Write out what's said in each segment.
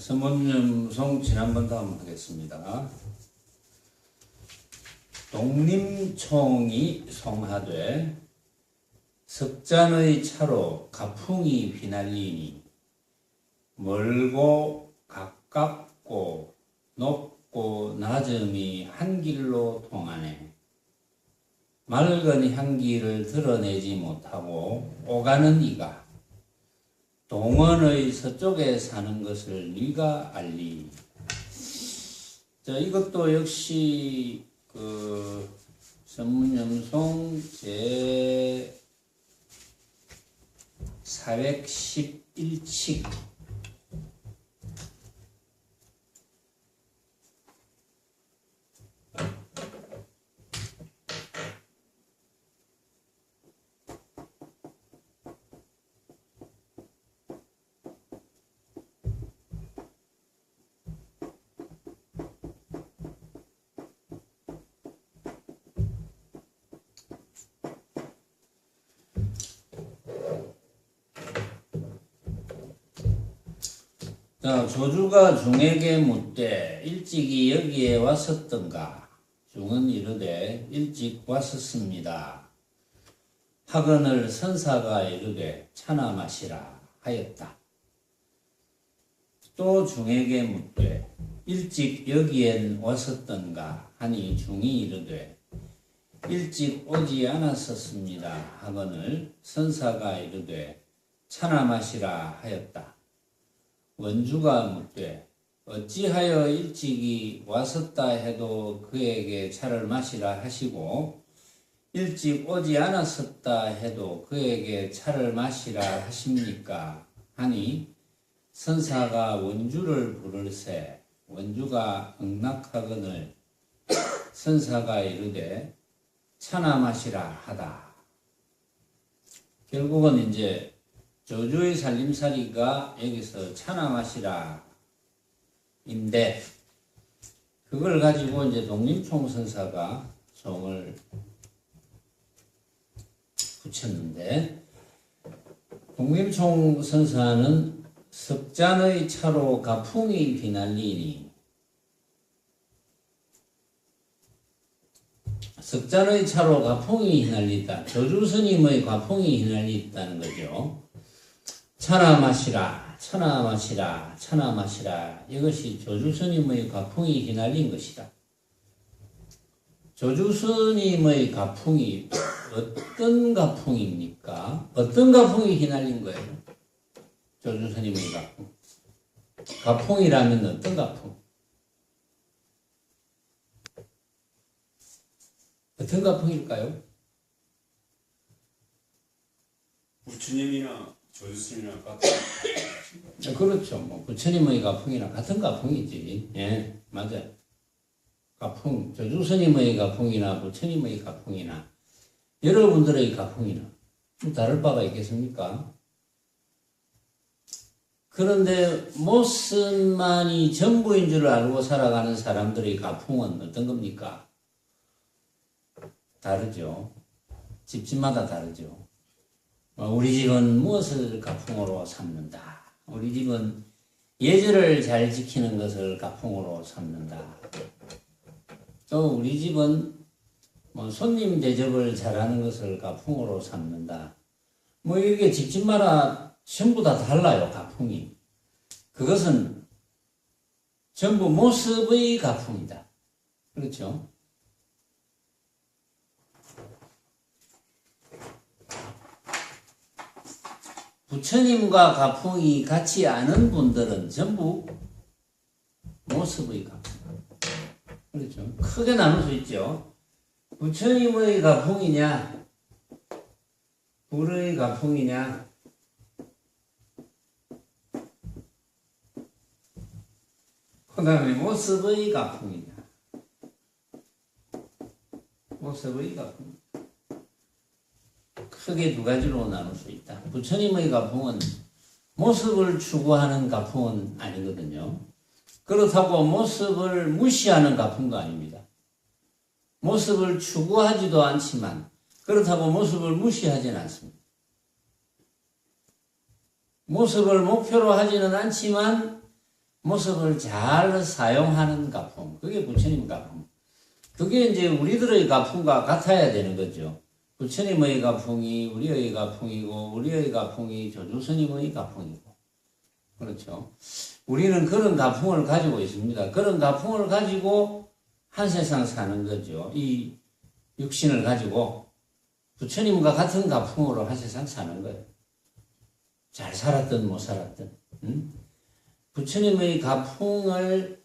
선문염송 지난번 다음 하겠습니다. 독림총이 송하되 석잔의 차로 가풍이 휘날리니 멀고 가깝고 높고 낮음이 한 길로 통하네. 맑은 향기를 드러내지 못하고 오가는 이가 동원의 서쪽에 사는 것을 네가 알리. 자, 이것도 역시 선문염송 제 411칙 자, 조주가 중에게 묻되 일찍이 여기에 왔었던가? 중은 이르되 일찍 왔었습니다. 하거늘 선사가 이르되 차나 마시라 하였다. 또 중에게 묻되 일찍 여기엔 왔었던가 하니 중이 이르되 일찍 오지 않았었습니다. 하거늘 선사가 이르되 차나 마시라 하였다. 원주가 묻되 어찌하여 일찍이 왔었다 해도 그에게 차를 마시라 하시고 일찍 오지 않았었다 해도 그에게 차를 마시라 하십니까? 하니 선사가 원주를 부를세 원주가 응낙하거늘 선사가 이르되 차나 마시라 하다. 결국은 이제 조주의 살림살이가 여기서 차나 마시라 인데 그걸 가지고 이제 독림총 선사가 총을 붙였는데 독림총 선사는 석잔의 차로 가풍이 휘날리니 석잔의 차로 가풍이 휘날리다. 조주 스님의 가풍이 휘날리다는 거죠. 차나 마시라, 차나 마시라, 차나 마시라. 이것이 조주 스님의 가풍이 휘날린 것이다. 조주 스님의 가풍이 어떤 가풍입니까? 어떤 가풍이 휘날린 거예요? 조주 스님의 가풍. 가풍이라면 어떤 가풍? 어떤 가풍일까요? 부처님이나 조주스님이랑 같은. 그렇죠. 뭐 부처님의 가풍이나 같은 가풍이지. 예, 맞아요. 가풍, 조주스님의 가풍이나 부처님의 가풍이나 여러분들의 가풍이나 다를 바가 있겠습니까? 그런데 모습만이 전부인 줄 알고 살아가는 사람들의 가풍은 어떤 겁니까? 다르죠. 집집마다 다르죠. 우리 집은 무엇을 가풍으로 삼는다. 우리 집은 예절을 잘 지키는 것을 가풍으로 삼는다. 또 우리 집은 손님 대접을 잘하는 것을 가풍으로 삼는다. 이게 집집마다 전부 다 달라요. 가풍이. 그것은 전부 모습의 가풍이다. 그렇죠? 부처님과 가풍이 같지 않은 분들은 전부 모습의 가풍. 그렇죠. 크게 나눌 수 있죠. 부처님의 가풍이냐, 불의 가풍이냐, 그 다음에 모습의 가풍이냐. 모습의 가풍. 크게 두 가지로 나눌 수 있다. 부처님의 가풍은 모습을 추구하는 가풍은 아니거든요. 그렇다고 모습을 무시하는 가풍도 아닙니다. 모습을 추구하지도 않지만 그렇다고 모습을 무시하지는 않습니다. 모습을 목표로 하지는 않지만 모습을 잘 사용하는 가풍. 그게 부처님 가풍. 그게 이제 우리들의 가풍과 같아야 되는 거죠. 부처님의 가풍이 우리의 가풍이고, 우리의 가풍이 조주스님의 가풍이고. 그렇죠. 우리는 그런 가풍을 가지고 있습니다. 그런 가풍을 가지고 한 세상 사는 거죠. 이 육신을 가지고 부처님과 같은 가풍으로 한 세상 사는 거예요. 잘 살았든 못 살았든. 부처님의 가풍을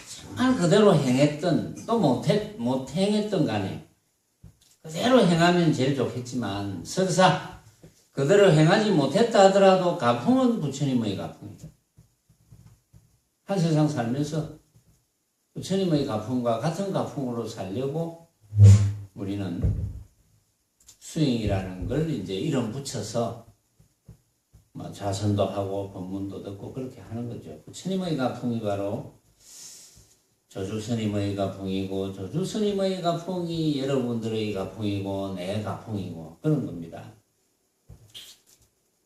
정말 그대로 행했던 또 못 행했던 간에 그대로 행하면 제일 좋겠지만 설사 그대로 행하지 못했다 하더라도 가풍은 부처님의 가풍이다. 한 세상 살면서 부처님의 가풍과 같은 가풍으로 살려고 우리는 수행이라는 걸 이제 이름 붙여서 자선도 하고 법문도 듣고 그렇게 하는 거죠. 부처님의 가풍이 바로 조주스님의 가풍이고, 조주스님의 가풍이 여러분들의 가풍이고 내 가풍이고 그런 겁니다.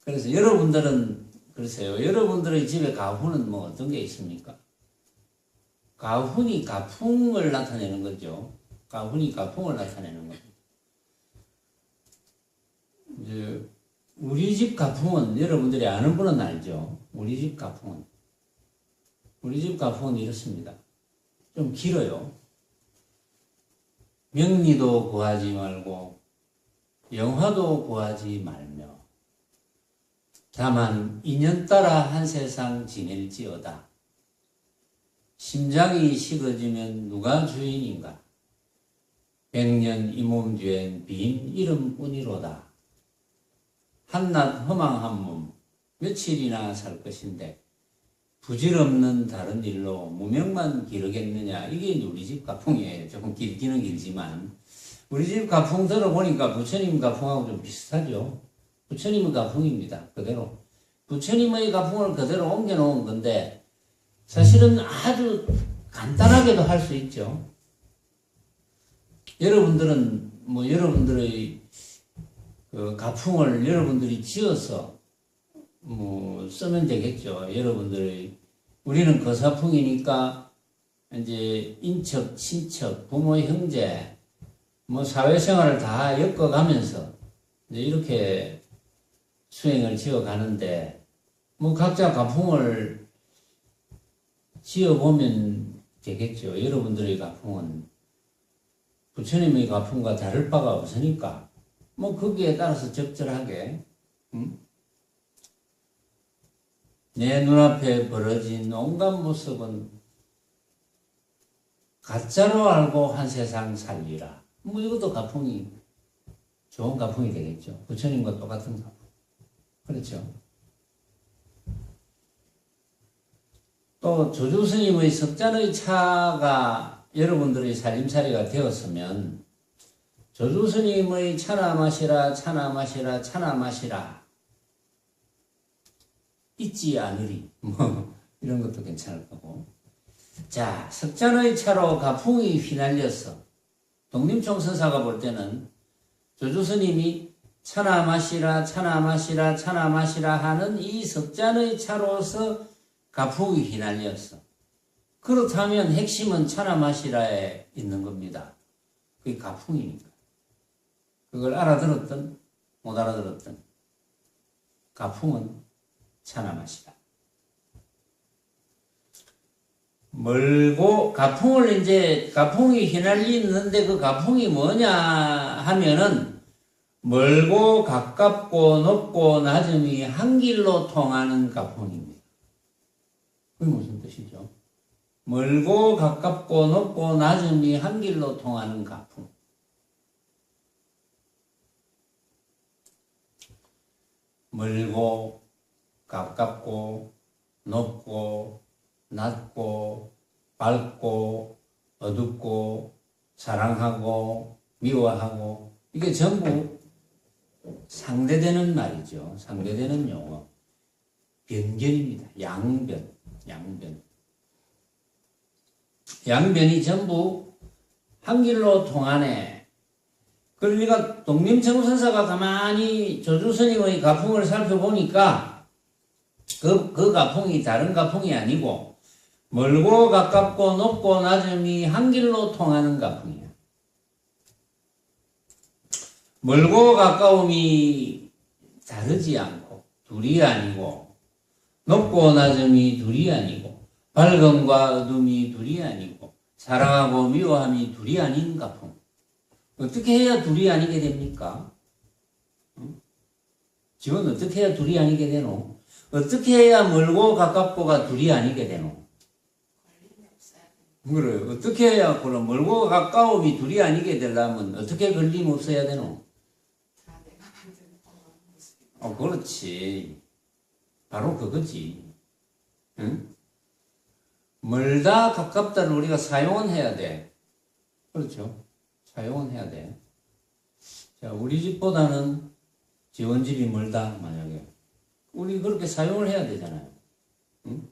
그래서 여러분들은 그러세요. 여러분들의 집에 가훈은 뭐 어떤 게 있습니까? 가훈이 가풍을 나타내는 거죠. 가훈이 가풍을 나타내는 겁니다. 이제 우리 집 가풍은 여러분들이 아는 분은 알죠. 우리 집 가풍은 이렇습니다. 좀 길어요. 명리도 구하지 말고 영화도 구하지 말며 다만 인연 따라 한 세상 지낼지어다. 심장이 식어지면 누가 주인인가? 백년 이 몸 뒤엔 빈 이름뿐이로다. 한낱 허망한 몸 며칠이나 살 것인데 부질없는 다른 일로 무명만 기르겠느냐. 이게 우리 집 가풍이에요. 조금 길기는 길지만 우리 집 가풍 들어보니까 부처님 가풍하고 좀 비슷하죠. 부처님의 가풍입니다. 그대로 부처님의 가풍을 그대로 옮겨놓은 건데 사실은 아주 간단하게도 할 수 있죠. 여러분들은 여러분들의 그 가풍을 여러분들이 지어서 쓰면 되겠죠. 우리는 거사풍이니까 이제 인척, 친척, 부모, 형제, 사회생활을 다 엮어가면서 이제 이렇게 수행을 지어가는데, 각자 가풍을 지어보면 되겠죠. 여러분들의 가풍은 부처님의 가풍과 다를 바가 없으니까, 거기에 따라서 적절하게, 내 눈앞에 벌어진 온갖 모습은 가짜로 알고 한 세상 살리라. 이것도 가풍이, 좋은 가풍이 되겠죠. 부처님과 똑같은 가풍. 그렇죠. 또 조주스님의 석잔의 차가 여러분들의 살림살이가 되었으면 조주스님의 차나 마시라, 차나 마시라, 차나 마시라 잊지 않으리. 이런 것도 괜찮을 거고. 자, 석잔의 차로 가풍이 휘날려서 독림총선사가 볼 때는 조주스님이 차나 마시라, 차나 마시라, 차나 마시라 하는 이 석잔의 차로서 가풍이 휘날렸어. 그렇다면 핵심은 차나 마시라에 있는 겁니다. 그게 가풍이니까. 그걸 알아들었든 못 알아들었든 가풍은 차나 마시라. 멀고 가풍이 휘날리는데 그 가풍이 뭐냐 하면은 멀고 가깝고 높고 낮음이 한 길로 통하는 가풍입니다. 그게 무슨 뜻이죠? 멀고 가깝고 높고 낮음이 한 길로 통하는 가풍. 멀고 가깝고 높고 낮고 밝고 어둡고 사랑하고 미워하고 이게 전부 상대되는 말이죠. 상대되는 용어. 변견입니다. 양변이 전부 한 길로 통하네. 그러니까 독림청선사가 가만히 조주스님의 가풍을 살펴보니까 그 가풍이 다른 가풍이 아니고 멀고 가깝고 높고 낮음이 한 길로 통하는 가풍이야. 멀고 가까움이 다르지 않고 둘이 아니고 높고 낮음이 둘이 아니고 밝음과 어둠이 둘이 아니고 사랑하고 미워함이 둘이 아닌 가풍. 어떻게 해야 둘이 아니게 됩니까? 지금 어떻게 해야 둘이 아니게 되노? 어떻게 해야 멀고 가깝고가 둘이 아니게 되노? 그래, 어떻게 해야 그럼 멀고 가까움이 둘이 아니게 되려면 어떻게 걸림 없어야 되노? 그렇지. 바로 그거지. 응? 멀다 가깝다를 우리가 사용은 해야 돼. 그렇죠? 사용은 해야 돼. 자, 우리 집보다는 지원집이 멀다, 만약에. 우리 그렇게 사용을 해야 되잖아요. 응?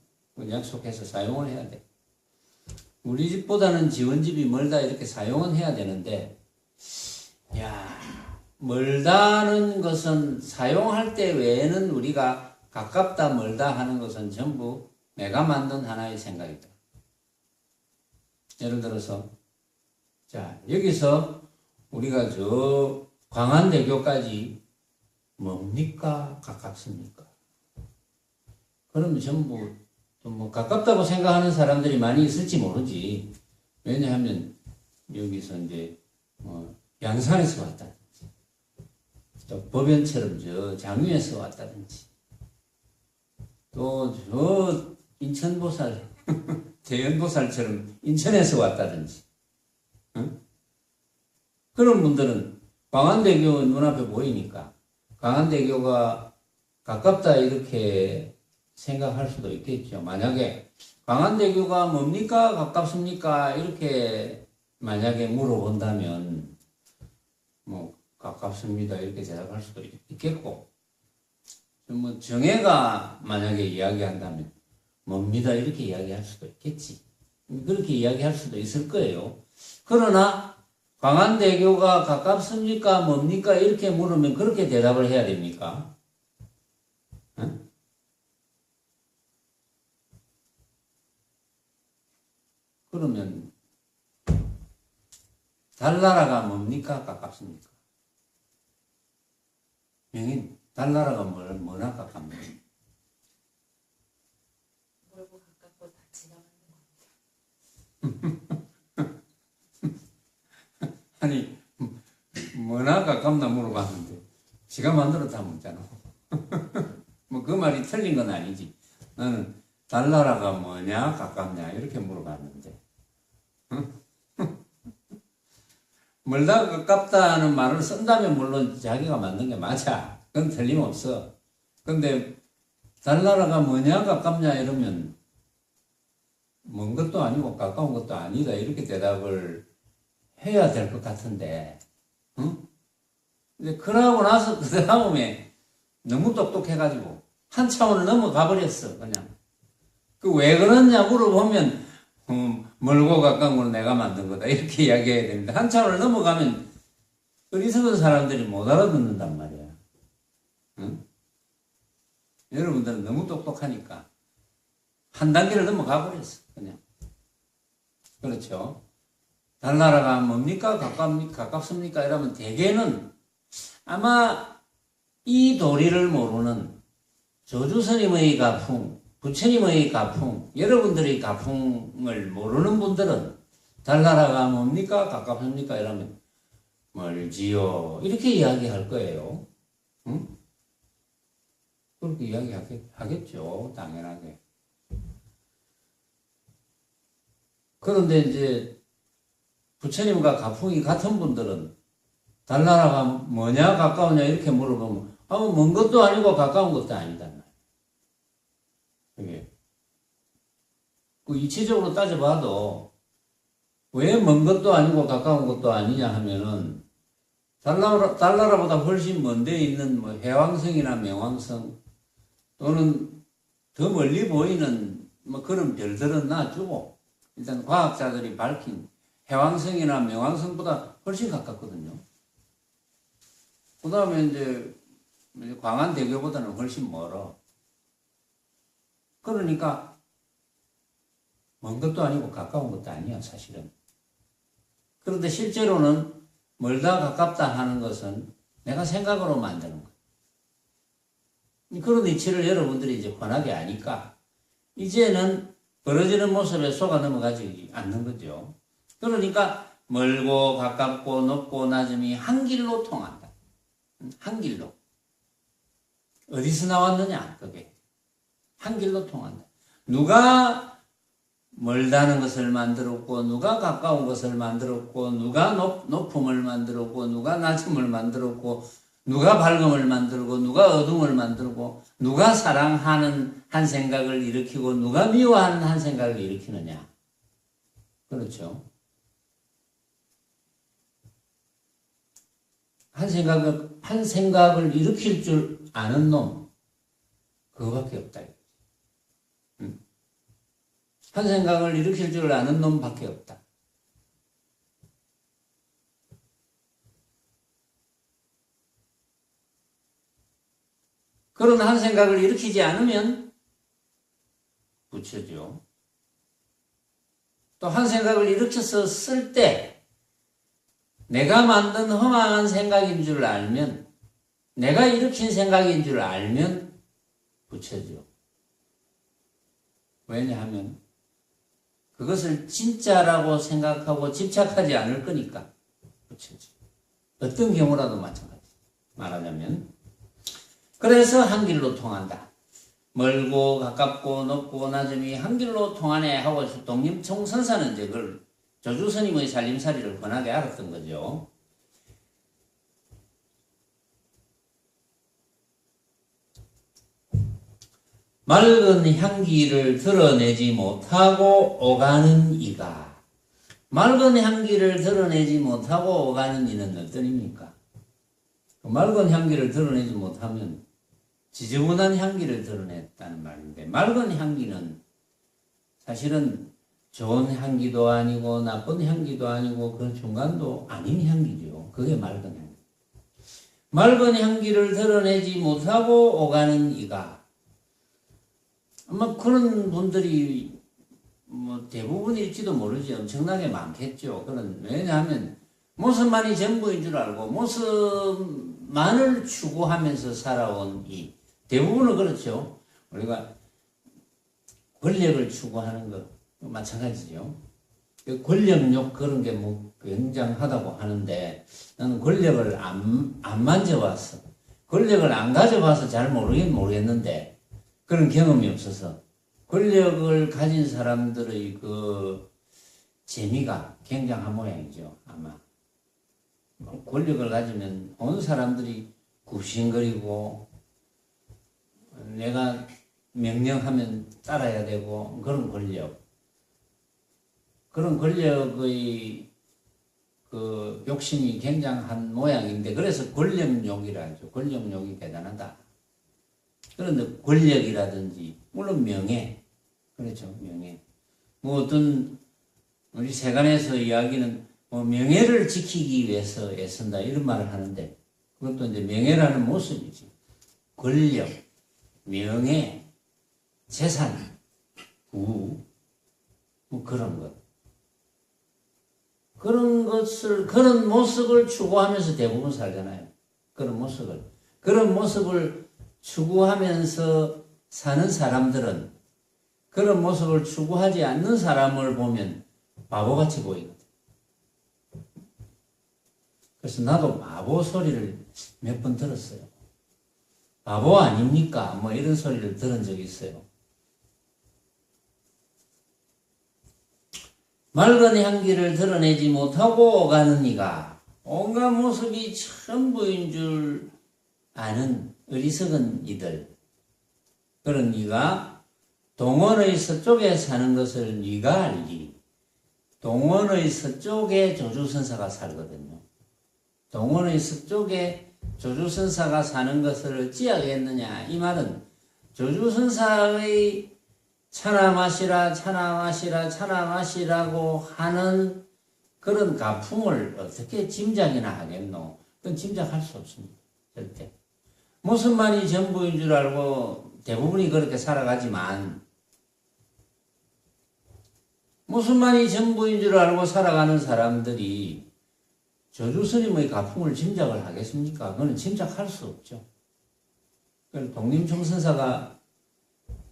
약속해서 사용을 해야 돼. 우리 집보다는 지원집이 멀다, 이렇게 사용은 해야 되는데, 야, 멀다는 것은 사용할 때 외에는 우리가 가깝다, 멀다 하는 것은 전부 내가 만든 하나의 생각이다. 예를 들어서, 자, 여기서 우리가 저 광안대교까지 뭡니까? 가깝습니까? 그러면 전부 뭐 가깝다고 생각하는 사람들이 많이 있을지 모르지. 왜냐하면 여기서 이제 양산에서 왔다든지 또 법연처럼 저 장유에서 왔다든지 또 저 인천보살 대연보살처럼 인천에서 왔다든지 응? 그런 분들은 광안대교 눈앞에 보이니까 광안대교가 가깝다 이렇게 생각할 수도 있겠죠. 만약에 광안대교가 뭡니까? 가깝습니까? 이렇게 만약에 물어본다면 뭐 가깝습니다 이렇게 대답할 수도 있겠고 뭐 정혜가 만약에 이야기한다면 뭡니다 이렇게 이야기할 수도 있겠지. 그렇게 이야기할 수도 있을 거예요. 그러나 광안대교가 가깝습니까? 뭡니까? 이렇게 물으면 그렇게 대답을 해야 됩니까? 응? 그러면 달나라가 뭡니까? 가깝습니까? 명인, 달나라가 뭐나 가깝니까? 멀고 가깝고 다 지나가는 겁니다. 아니, 뭐나 가깝나 물어봤는데 지가 만들었다 묻잖아. 뭐 그 말이 틀린 건 아니지. 나는 달나라가 뭐냐 가깝냐 이렇게 물어봤는데 멀다 가깝다는 말을 쓴다면 물론 자기가 만든 게 맞아. 그건 틀림없어. 근데 달나라가 뭐냐 가깝냐 이러면 먼 것도 아니고 가까운 것도 아니다 이렇게 대답을 해야 될 것 같은데 응? 근데 그러고 나서 그 다음에 너무 똑똑해가지고 한 차원을 넘어가 버렸어 그냥. 그 왜 그러냐 물어보면 멀고 가까운 건 내가 만든 거다 이렇게 이야기해야 됩니다. 한 차원을 넘어가면 어리석은 사람들이 못 알아듣는단 말이야. 응? 여러분들은 너무 똑똑하니까 한 단계를 넘어가 버렸어 그냥. 그렇죠? 달나라가 뭡니까? 가깝습니까? 이러면 대개는 아마 이 도리를 모르는 조주스님의 가풍, 부처님의 가풍, 여러분들의 가풍을 모르는 분들은 달나라가 뭡니까? 가깝습니까? 이러면 멀지요. 이렇게 이야기할 거예요. 응? 그렇게 이야기하겠죠. 당연하게. 그런데 이제 부처님과 가풍이 같은 분들은 달나라가 뭐냐 가까우냐 이렇게 물어보면 먼 것도 아니고 가까운 것도 아니다. 그게 그 이치적으로 따져봐도 왜 먼 것도 아니고 가까운 것도 아니냐 하면은 달나라보다 훨씬 먼 데 있는 뭐 해왕성이나 명왕성 또는 더 멀리 보이는 뭐 그런 별들은 놔두고 일단 과학자들이 밝힌 해왕성이나 명왕성보다 훨씬 가깝거든요. 그 다음에 이제 광안대교보다는 훨씬 멀어. 그러니까 먼 것도 아니고 가까운 것도 아니야, 사실은. 그런데 실제로는 멀다 가깝다 하는 것은 내가 생각으로 만드는 거야. 그런 이치를 여러분들이 이제 훤하게 아니까 이제는 벌어지는 모습에 속아 넘어가지 않는 거죠. 그러니까 멀고 가깝고 높고 낮음이 한 길로 통한다. 한 길로. 어디서 나왔느냐, 그게. 한 길로 통한다. 누가 멀다는 것을 만들었고, 누가 가까운 것을 만들었고, 누가 높음을 만들었고, 누가 낮음을 만들었고, 누가 밝음을 만들고, 누가 어둠을 만들고, 누가 사랑하는 한 생각을 일으키고, 누가 미워하는 한 생각을 일으키느냐. 그렇죠. 한 생각을 일으킬 줄 아는 놈, 그거밖에 없다. 한 생각을 일으킬 줄 아는 놈밖에 없다. 그런 한 생각을 일으키지 않으면 부처죠. 또 한 생각을 일으켜서 쓸 때 내가 만든 허망한 생각인 줄 알면, 내가 일으킨 생각인 줄 알면 부처죠. 왜냐하면 그것을 진짜라고 생각하고 집착하지 않을 거니까 부처죠. 어떤 경우라도 마찬가지. 말하자면 그래서 한 길로 통한다. 멀고 가깝고 높고 낮음이 한 길로 통하네 하고 독립총선사는 이제 그걸 조주스님의 살림살이를 뻔하게 알았던 거죠. 맑은 향기를 드러내지 못하고 오가는 이가, 맑은 향기를 드러내지 못하고 오가는 이는 어떤 입니까? 맑은 향기를 드러내지 못하면 지저분한 향기를 드러냈다는 말인데, 맑은 향기는 사실은 좋은 향기도 아니고 나쁜 향기도 아니고 그런 중간도 아닌 향기죠. 그게 맑은 향기. 맑은 향기를 드러내지 못하고 오가는 이가, 아마 그런 분들이 뭐 대부분일지도 모르지 엄청나게 많겠죠. 왜냐하면 모습만이 전부인 줄 알고 모습만을 추구하면서 살아온 이 대부분은 그렇죠. 우리가 권력을 추구하는 것 마찬가지죠. 권력욕 그런 게 뭐 굉장하다고 하는데 나는 권력을 안 만져봤어. 권력을 안 가져봐서 잘 모르겠는데 그런 경험이 없어서 권력을 가진 사람들의 그 재미가 굉장한 모양이죠. 아마 권력을 가지면 온 사람들이 굽신거리고 내가 명령하면 따라야 되고 그런 권력의 그 욕심이 굉장한 모양인데 그래서 권력욕이라 하죠. 권력욕이 대단하다. 그런데 권력이라든지 물론 명예, 그렇죠, 명예. 뭐 어떤 우리 세간에서 이야기는 뭐 명예를 지키기 위해서 애쓴다 이런 말을 하는데 그것도 이제 명예라는 모습이지. 권력, 명예, 재산, 부, 뭐 그런 것. 그런 모습을 추구하면서 대부분 살잖아요. 그런 모습을 추구하면서 사는 사람들은 그런 모습을 추구하지 않는 사람을 보면 바보같이 보이거든. 그래서 나도 바보 소리를 몇 번 들었어요. 바보 아닙니까? 뭐 이런 소리를 들은 적이 있어요. 맑은 향기를 드러내지 못하고 오가는 이가 온갖 모습이 전부인 줄 아는 어리석은 이들, 그런 이가 동원의 서쪽에 사는 것을 네가 알리. 동원의 서쪽에 조주선사가 살거든요. 동원의 서쪽에 조주선사가 사는 것을 어찌 알겠느냐. 이 말은 조주선사의 차나 마시라고 하는 그런 가풍을 어떻게 짐작이나 하겠노? 그건 짐작할 수 없습니다. 절대. 모습만이 전부인 줄 알고 대부분이 그렇게 살아가지만 무슨만이 전부인 줄 알고 살아가는 사람들이 저주 스님의 가풍을 짐작을 하겠습니까? 그건 짐작할 수 없죠. 독림총선사가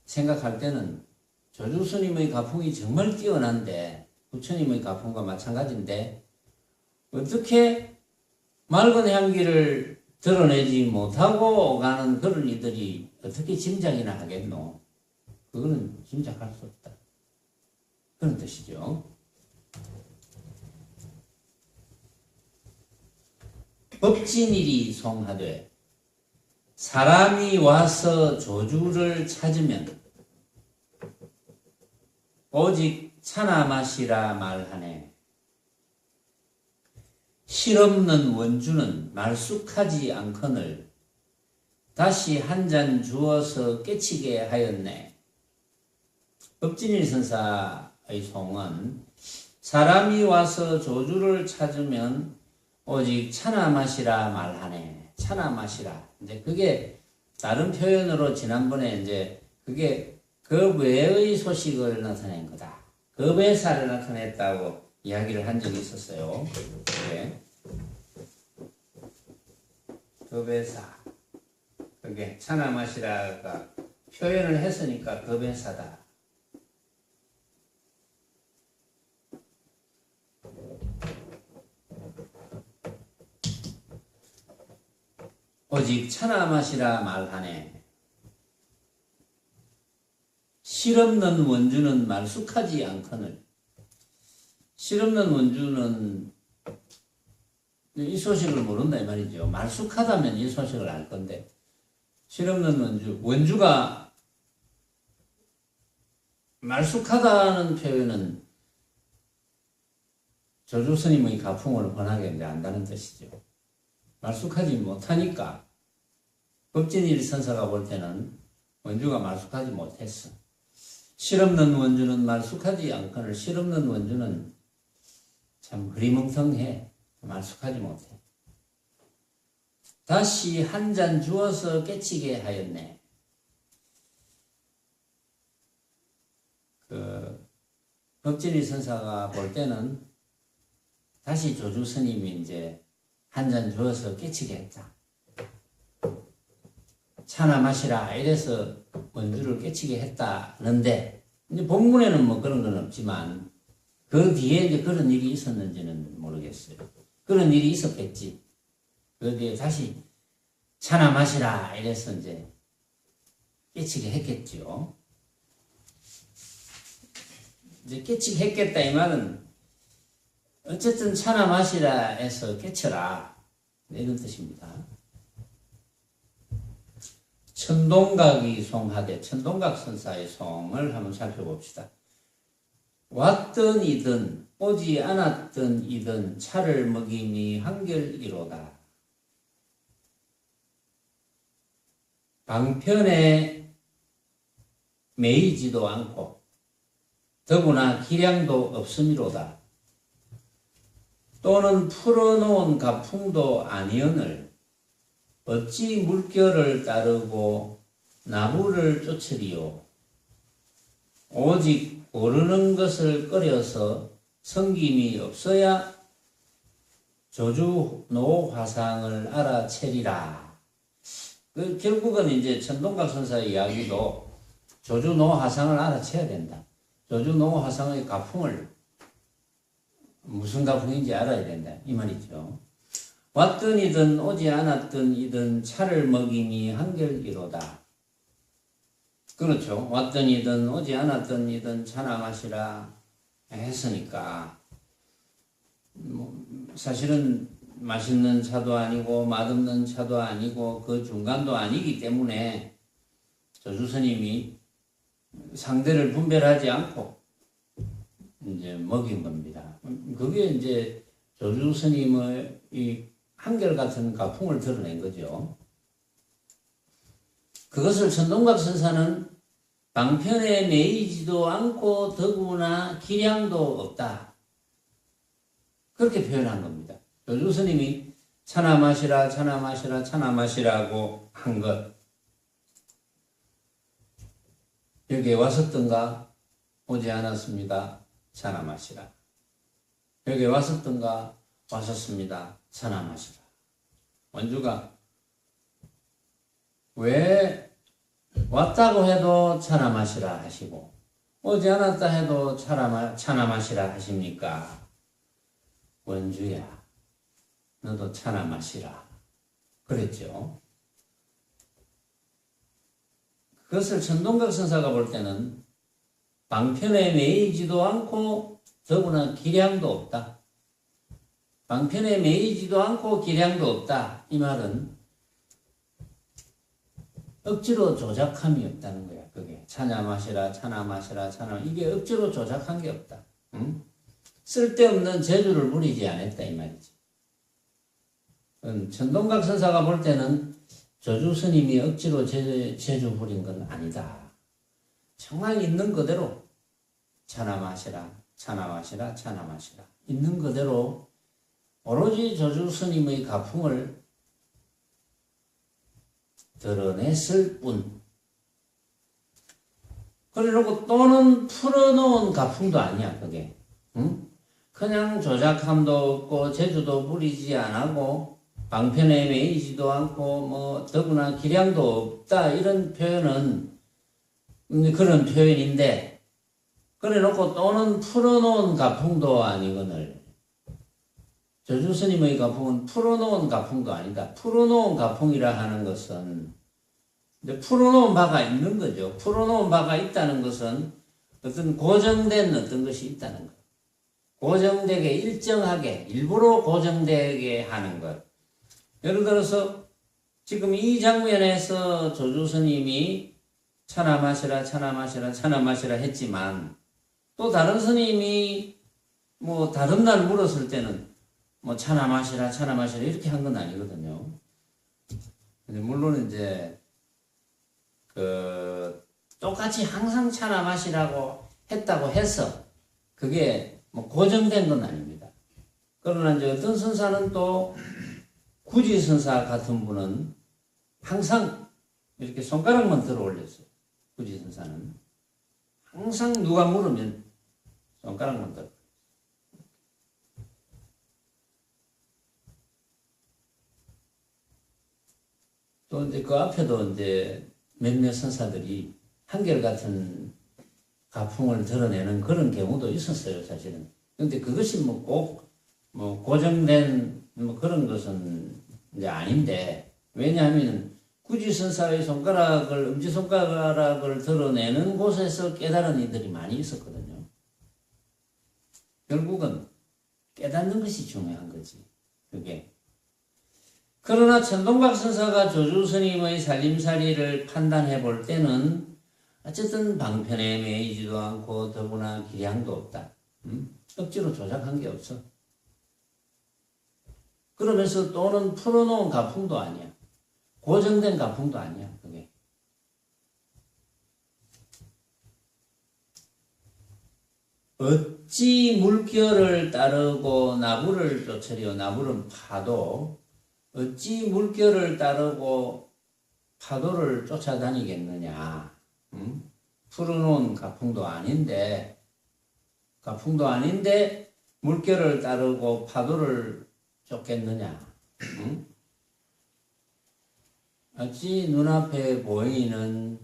생각할 때는 저주 스님의 가풍이 정말 뛰어난데 부처님의 가풍과 마찬가지인데 어떻게 맑은 향기를 드러내지 못하고 가는 그런 이들이 어떻게 짐작이나 하겠노? 그거는 짐작할 수 없다. 그런 뜻이죠. 법진일이 송하되 사람이 와서 조주를 찾으면 오직 차나 마시라 말하네. 실없는 원주는 말쑥하지 않거늘 다시 한 잔 주어서 깨치게 하였네. 법진일 선사의 송은 사람이 와서 조주를 찾으면 오직 차나 마시라 말하네. 차나 마시라. 이제 그게 다른 표현으로 지난번에 이제 그게 그 외의 소식을 나타낸 거다. 그 외사를 나타냈다고 이야기를 한 적이 있었어요. 네. 그 외사. 그게 차나 마시라가 표현을 했으니까 그 외사다. 오직 차나 마시라 말하네. 실없는 원주는 말쑥하지 않거늘. 실없는 원주는 이 소식을 모른다 이 말이죠. 말쑥하다면 이 소식을 알 건데 실없는 원주가 말쑥하다는 표현은 조주 스님의 가풍을 권하게 안다는 뜻이죠. 말쑥하지 못하니까 법진일 선사가 볼 때는 원주가 말쑥하지 못했어. 실없는 원주는 말쑥하지 않거늘. 실없는 원주는 참 흐리멍텅해. 말쑥하지 못해. 다시 한 잔 주어서 깨치게 하였네. 법진일 선사가 볼 때는 다시 조주 스님이 이제 한 잔 주어서 깨치게 했다. 차나 마시라 이래서 원주를 깨치게 했다는데 이제 본문에는 뭐 그런 건 없지만 그 뒤에 이제 그런 일이 있었는지는 모르겠어요. 그런 일이 있었겠지. 그 뒤에 다시 차나 마시라 이래서 이제 깨치게 했겠죠. 이제 깨치게 했겠다 이 말은 어쨌든 차나 마시라 해서 깨쳐라 이런 뜻입니다. 천동각이 송하되 천동각 선사의 송을 한번 살펴봅시다. 왔던 이든 오지 않았던 이든 차를 먹임이 한결이로다. 방편에 매이지도 않고 더구나 기량도 없음이로다. 또는 풀어놓은 가풍도 아니언을 어찌 물결을 따르고 나무를 쫓으리요. 오직 고르는 것을 꺼려서 성김이 없어야 조주 노화상을 알아채리라. 결국은 이제 천동각 선사의 이야기도 조주 노화상을 알아채야 된다. 조주 노화상의 가풍을 무슨 가풍인지 알아야 된다 이 말이죠. 왔던 이든 오지 않았던 이든 차를 먹임이 한결이로다. 그렇죠. 왔던 이든 오지 않았던 이든 차나 마시라 했으니까 사실은 맛있는 차도 아니고 맛없는 차도 아니고 그 중간도 아니기 때문에 조주 스님이 상대를 분별하지 않고 이제 먹인 겁니다. 그게 이제 조주 스님의 이 한결같은 가풍을 드러낸 거죠. 그것을 천동각 선사는 방편에 매이지도 않고 더구나 기량도 없다. 그렇게 표현한 겁니다. 조주 스님이 차나 마시라 차나 마시라 차나 마시라고 한 것. 여기에 왔었던가? 오지 않았습니다. 차나 마시라. 여기 왔었던가? 왔었습니다. 차나 마시라. 원주가 왜 왔다고 해도 차나 마시라 하시고 오지 않았다 해도 차나 마시라 하십니까? 원주야, 너도 차나 마시라. 그랬죠. 그것을 천동각 선사가 볼 때는 방편에 매이지도 않고 더구나 기량도 없다. 방편에 매이지도 않고 기량도 없다. 이 말은 억지로 조작함이 없다는 거야. 그게 차나 마시라, 차나 마시라, 차나 이게 억지로 조작한 게 없다. 응? 쓸데없는 재주를 부리지 않았다 이 말이지. 천동각 선사가 볼 때는 조주 스님이 억지로 재주 부린 건 아니다. 정말 있는 그대로 차나 마시라, 차나 마시라, 차나 마시라. 있는 그대로 오로지 조주 스님의 가풍을 드러냈을 뿐. 그래놓고 또는 풀어놓은 가풍도 아니야, 그게. 응? 그냥 조작함도 없고, 재주도 부리지 않고, 방편에 매이지도 않고, 더구나 기량도 없다. 이런 표현은, 그런 표현인데, 그래 놓고 또는 풀어놓은 가풍도 아니거늘. 조주 스님의 가풍은 풀어놓은 가풍도 아니다. 풀어놓은 가풍이라 하는 것은 이제 풀어놓은 바가 있는 거죠. 풀어놓은 바가 있다는 것은 어떤 고정된 어떤 것이 있다는 것. 고정되게 일정하게 일부러 고정되게 하는 것. 예를 들어서 지금 이 장면에서 조주 스님이 차나 마시라 차나 마시라 차나 마시라 했지만 또 다른 스님이 다른 날 물었을 때는 차나 마시라, 차나 마시라, 이렇게 한 건 아니거든요. 근데 물론 이제, 똑같이 항상 차나 마시라고 했다고 해서, 그게 고정된 건 아닙니다. 그러나 이제 어떤 선사는 또, 구지 선사 같은 분은 항상 이렇게 손가락만 들어 올렸어요. 구지 선사는. 항상 누가 물으면 손가락만 들어. 또 이제 그 앞에도 이제 몇몇 선사들이 한결같은 가풍을 드러내는 그런 경우도 있었어요, 사실은. 근데 그것이 꼭, 고정된 그런 것은 이제 아닌데, 왜냐하면 구지 선사의 손가락을, 엄지손가락을 드러내는 곳에서 깨달은 이들이 많이 있었거든요. 결국은 깨닫는 것이 중요한 거지, 그게. 그러나 천동각 선사가 조주 스님의 살림살이를 판단해 볼 때는 어쨌든 방편에 매이지도 않고 더구나 기량도 없다. 억지로 조작한 게 없어. 그러면서 또는 풀어놓은 가풍도 아니야. 고정된 가풍도 아니야, 그게. 어찌 물결을 따르고 나부를 쫓으려, 나부는 파도. 어찌 물결을 따르고 파도를 쫓아다니겠느냐. 풀어놓은 가풍도 아닌데 물결을 따르고 파도를 쫓겠느냐. 어찌 눈앞에 보이는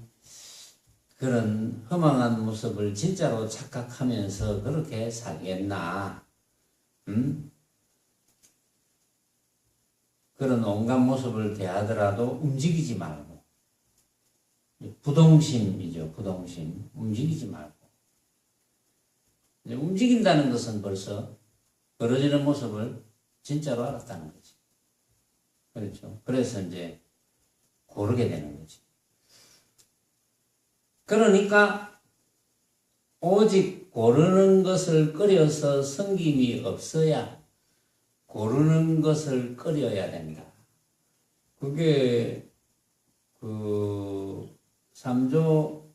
그런 허망한 모습을 진짜로 착각하면서 그렇게 살겠나. 그런 온갖 모습을 대하더라도 움직이지 말고. 부동심이죠, 부동심. 움직이지 말고. 이제 움직인다는 것은 벌써 벌어지는 모습을 진짜로 알았다는 거지. 그렇죠. 그래서 이제 고르게 되는 거지. 그러니까 오직 고르는 것을 끓여서 성김이 없어야 고르는 것을 끓여야 된다. 그게 삼조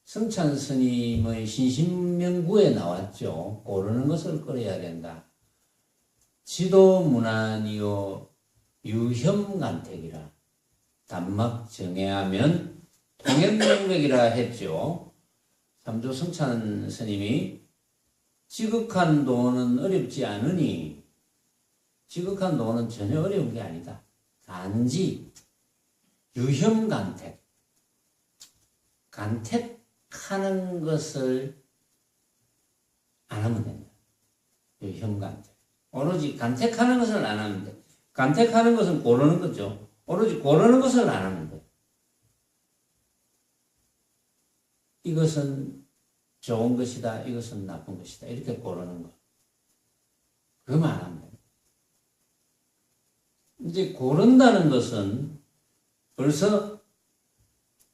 성찬 스님의 신신명구에 나왔죠. 고르는 것을 끓여야 된다. 지도문안이요 유혐간택이라. 단막 정해하면 통행명맥이라 했죠. 삼조 성찬 스님이 지극한 도는 어렵지 않으니 지극한 도는 전혀 어려운 게 아니다. 단지 유혐간택, 간택하는 것을 안 하면 된다. 유혐간택. 오로지 간택하는 것을 안 하면 돼. 간택하는 것은 고르는 거죠. 오로지 고르는 것을 안 하면 돼. 이것은 좋은 것이다. 이것은 나쁜 것이다. 이렇게 고르는 거. 그거만 안 하면 돼. 이제 고른다는 것은 벌써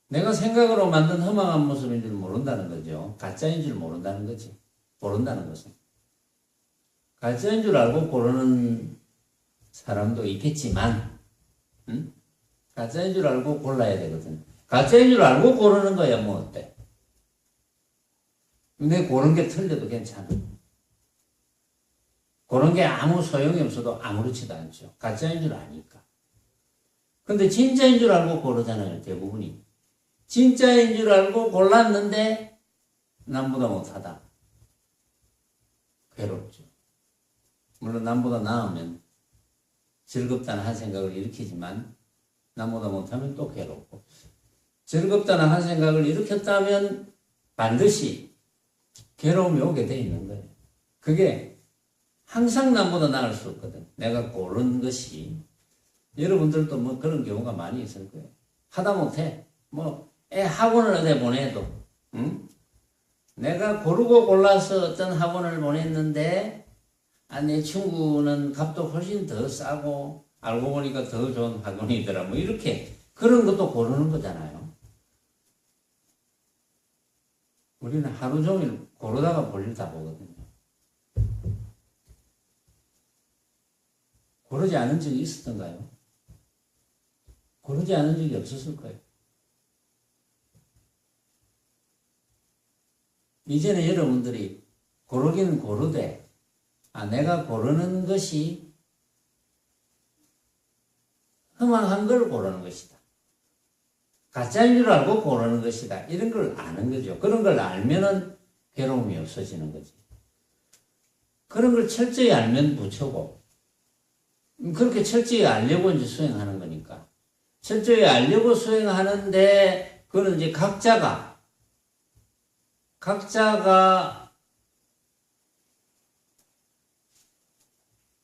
내가 생각으로 만든 허망한 모습인 줄 모른다는 거죠. 가짜인 줄 모른다는 거지. 고른다는 것은. 가짜인 줄 알고 고르는 사람도 있겠지만, 응? 가짜인 줄 알고 골라야 되거든. 가짜인 줄 알고 고르는 거야, 뭐 어때? 근데 고른 게 틀려도 괜찮아. 고른 게 아무 소용이 없어도 아무렇지도 않죠. 가짜인 줄 아니까. 근데 진짜인 줄 알고 고르잖아요, 대부분이. 진짜인 줄 알고 골랐는데 남보다 못하다. 괴롭죠. 물론 남보다 나으면 즐겁다는 한 생각을 일으키지만 남보다 못하면 또 괴롭고, 즐겁다는 한 생각을 일으켰다면 반드시 괴로움이 오게 돼 있는 거예요. 그게 항상 남보다 나을 수 없거든. 내가 고른 것이. 여러분들도 뭐 그런 경우가 많이 있을 거예요. 하다못해 애 학원을 어디 보내도, 응? 내가 고르고 골라서 어떤 학원을 보냈는데 내 친구는 값도 훨씬 더 싸고 알고 보니까 더 좋은 학원이더라. 뭐 이렇게 그런 것도 고르는 거잖아요. 우리는 하루 종일 고르다가 볼일 다 보거든요. 고르지 않은 적이 있었던가요? 고르지 않은 적이 없었을 거예요. 이제는 여러분들이 고르기는 고르되, 내가 고르는 것이 허망한 걸 고르는 것이다. 가짜인 줄 알고 고르는 것이다. 이런 걸 아는 거죠. 그런 걸 알면은 괴로움이 없어지는 거지. 그런 걸 철저히 알면 부처고, 그렇게 철저히 알려고 이제 수행하는 거니까. 철저히 알려고 수행하는데, 그거는 이제 각자가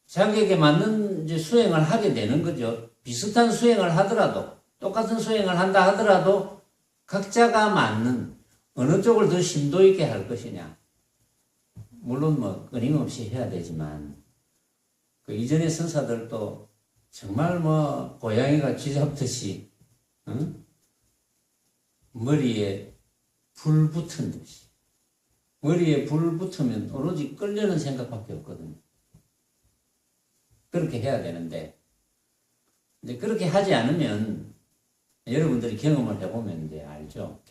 자기에게 맞는 이제 수행을 하게 되는 거죠. 비슷한 수행을 하더라도, 똑같은 수행을 한다 하더라도, 각자가 맞는 어느 쪽을 더 심도 있게 할 것이냐. 물론 끊임없이 해야 되지만, 그 이전의 선사들도 정말 고양이가 쥐잡듯이, 응? 머리에 불 붙은 듯이. 머리에 불 붙으면 오로지 끌려는 생각밖에 없거든요. 그렇게 해야 되는데, 이제 그렇게 하지 않으면, 여러분들이 경험을 해보면 이제 알죠.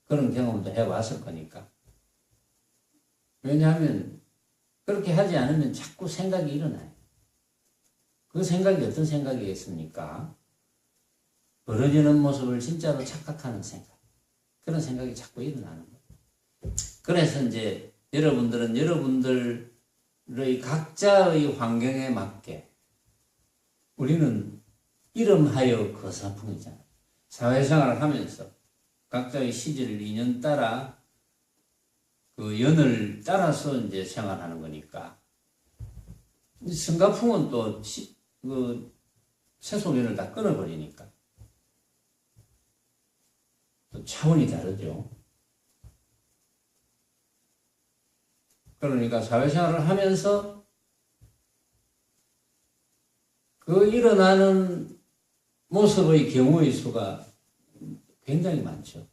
그런 경험도 해왔을 거니까. 왜냐하면, 그렇게 하지 않으면 자꾸 생각이 일어나요. 그 생각이 어떤 생각이겠습니까? 벌어지는 모습을 진짜로 착각하는 생각. 그런 생각이 자꾸 일어나는 거예요. 그래서 이제 여러분들은 여러분들의 각자의 환경에 맞게, 우리는 이름하여 거사풍이잖아요. 사회생활을 하면서 각자의 시절, 인연 따라 그 연을 따라서 이제 생활하는 거니까. 성가풍은 또 그 세속연을 다 끊어버리니까 또 차원이 다르죠. 그러니까 사회생활을 하면서 그 일어나는 모습의 경우의 수가 굉장히 많죠.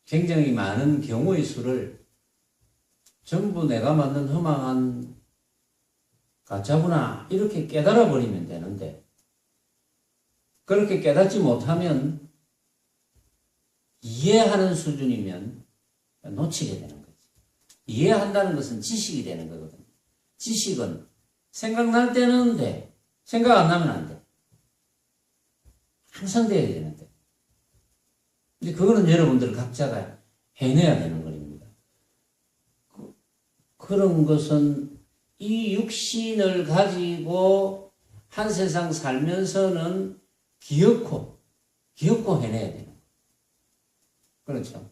굉장히 많은 경우의 수를 전부 내가 만든 허망한 가짜구나 이렇게 깨달아 버리면 되는데, 그렇게 깨닫지 못하면 이해하는 수준이면 놓치게 되는 거지. 이해한다는 것은 지식이 되는 거거든요. 지식은 생각날 때는 돼. 생각 안 나면 안 돼. 항상 돼야 되는데. 근데 그거는 여러분들 각자가 해내야 되는 겁니다. 그런 것은 이 육신을 가지고 한 세상 살면서는 기어코 해내야 돼요. 그렇죠.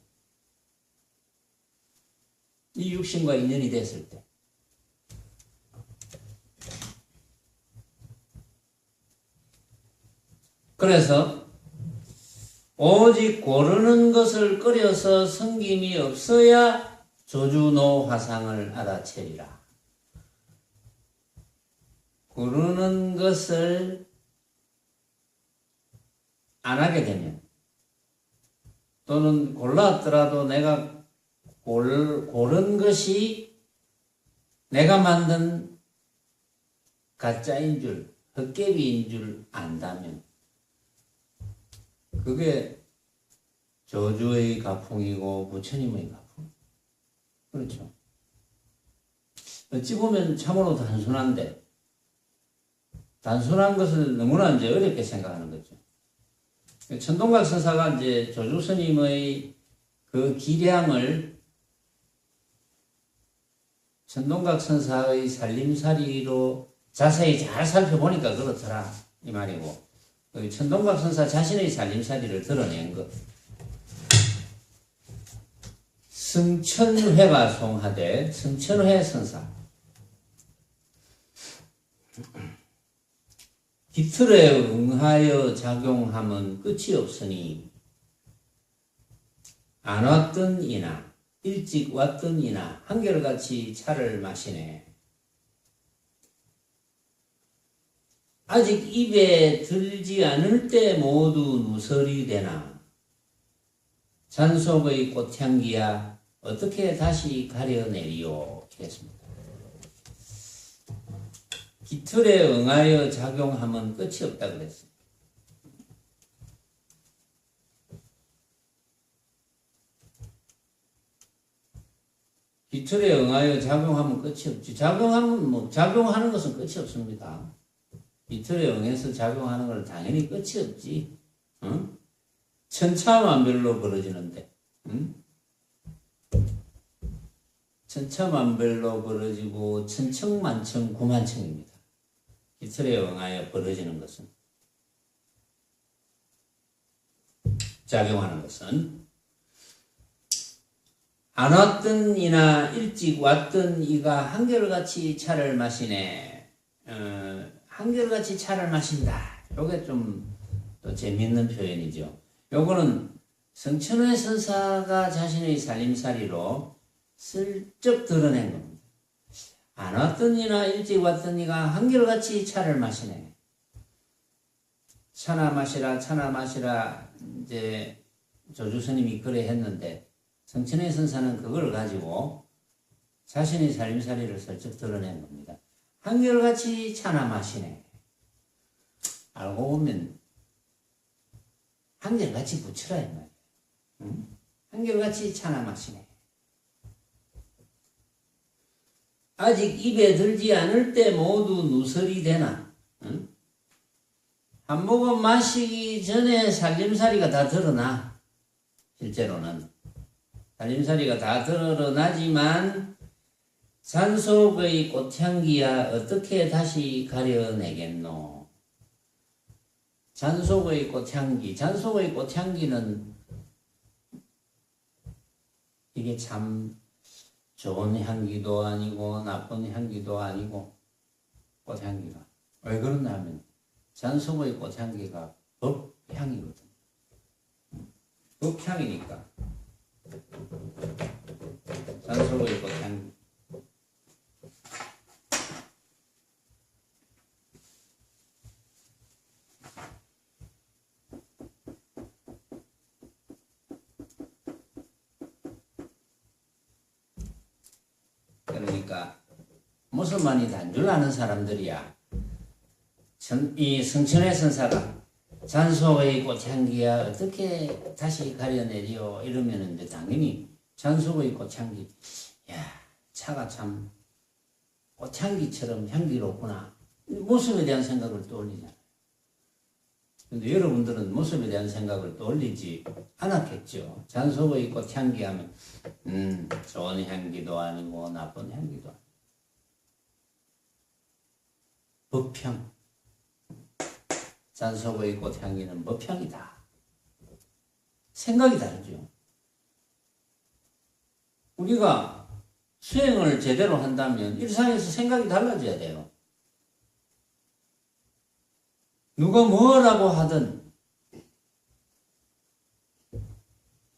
이 육신과 인연이 됐을 때. 그래서 오직 고르는 것을 끓여서 성김이 없어야 조주노 화상을 알아채리라. 고르는 것을 안 하게 되면, 또는 골랐더라도 내가 고른 것이 내가 만든 가짜인 줄, 헛개비인 줄 안다면 그게 저주의 가풍이고 부처님의 가풍. 그렇죠. 어찌 보면 참으로 단순한데, 단순한 것을 너무나 이제 어렵게 생각하는 거죠. 천동각 선사가 이제 조주 스님의 그 기량을 천동각 선사의 살림살이로 자세히 잘 살펴보니까 그렇더라 이 말이고, 천동각 선사 자신의 살림살이를 드러낸 것. 승천회가 송하되 승천회 선사 기틀에 응하여 작용함은 끝이 없으니 안 왔던 이나 일찍 왔던 이나 한결같이 차를 마시네. 아직 입에 들지 않을 때 모두 누설이 되나 잔속의 꽃향기야 어떻게 다시 가려내리요? 했습니다. 기틀에 응하여 작용하면 끝이 없다 그랬어요. 기틀에 응하여 작용하면 끝이 없지. 작용하는 것은 끝이 없습니다. 기틀에 응해서 작용하는 건 당연히 끝이 없지. 응? 천차만별로 벌어지는데, 응? 천차만별로 벌어지고 천청만청 구만청입니다. 기틀에 응하여 벌어지는 것은, 작용하는 것은 안 왔던 이나 일찍 왔던 이가 한결같이 차를 마시네. 한결같이 차를 마신다. 요게 좀 또 재미있는 표현이죠. 요거는 성천회 선사가 자신의 살림살이로 슬쩍 드러낸 겁니다. 안 왔던 이나 일찍 왔던 이가 한결같이 차를 마시네. 차나 마시라, 차나 마시라, 이제 조주스님이 그래 했는데, 성천회 선사는 그걸 가지고 자신의 살림살이를 슬쩍 드러낸 겁니다. 한결같이 차나 마시네. 알고 보면 한결같이 붙여라 이 말이야. 응? 한결같이 차나 마시네. 아직 입에 들지 않을 때 모두 누설이 되나? 응? 한 모금 마시기 전에 살림살이가 다 드러나. 실제로는 살림살이가 다 드러나지만 잔속의 꽃향기야 어떻게 다시 가려내겠노? 잔속의 꽃향기, 잔속의 꽃향기는 이게 참 좋은 향기도 아니고 나쁜 향기도 아니고 꽃향기가 왜 그러냐 하면 잔속의 꽃향기가 법향이거든. 법향이니까 잔속의 꽃향기. 그러니까 무슨만이 단줄 아는 사람들이야. 이 성천회 선사가 잔속의 꽃향기야 어떻게 다시 가려내리요 이러면 이제 당연히 잔속의 꽃향기, 야 차가 참 꽃향기처럼 향기롭구나 모습에 대한 생각을 떠올리잖아요. 근데 여러분들은 모습에 대한 생각을 떠올리지 않았겠죠. 잔소의 꽃향기 하면 좋은 향기도 아니고 나쁜 향기도 아니고 법향. 잔소의 꽃향기는 법향이다. 생각이 다르죠. 우리가 수행을 제대로 한다면 일상에서 생각이 달라져야 돼요. 누가 뭐라고 하든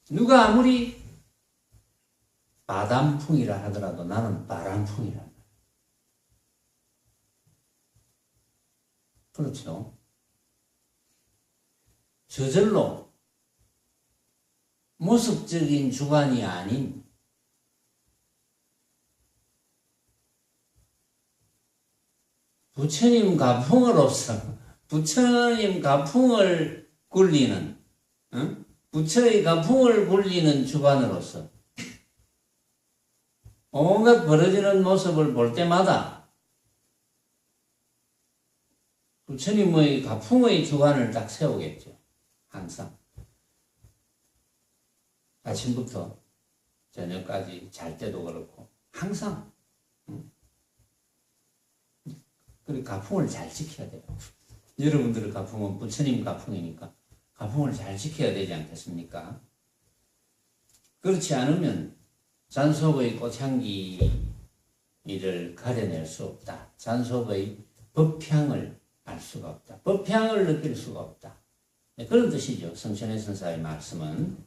누가 아무리 바람풍이라 하더라도 나는 바람풍이라. 그렇죠. 저절로 모습적인 주관이 아닌 부처님 가풍으로서 부처님 가풍을 굴리는 부처의 가풍을 굴리는 주관으로서 온갖 벌어지는 모습을 볼 때마다 부처님의 가풍의 주관을 딱 세우겠죠. 항상 아침부터 저녁까지 잘 때도 그렇고 항상 그리고 가풍을 잘 지켜야 돼요. 여러분들의 가풍은 부처님 가풍이니까 가풍을 잘 지켜야 되지 않겠습니까? 그렇지 않으면 잔속의 꽃향기를 가려낼 수 없다. 잔속의 법향을 알 수가 없다. 법향을 느낄 수가 없다. 네, 그런 뜻이죠. 성천의 선사의 말씀은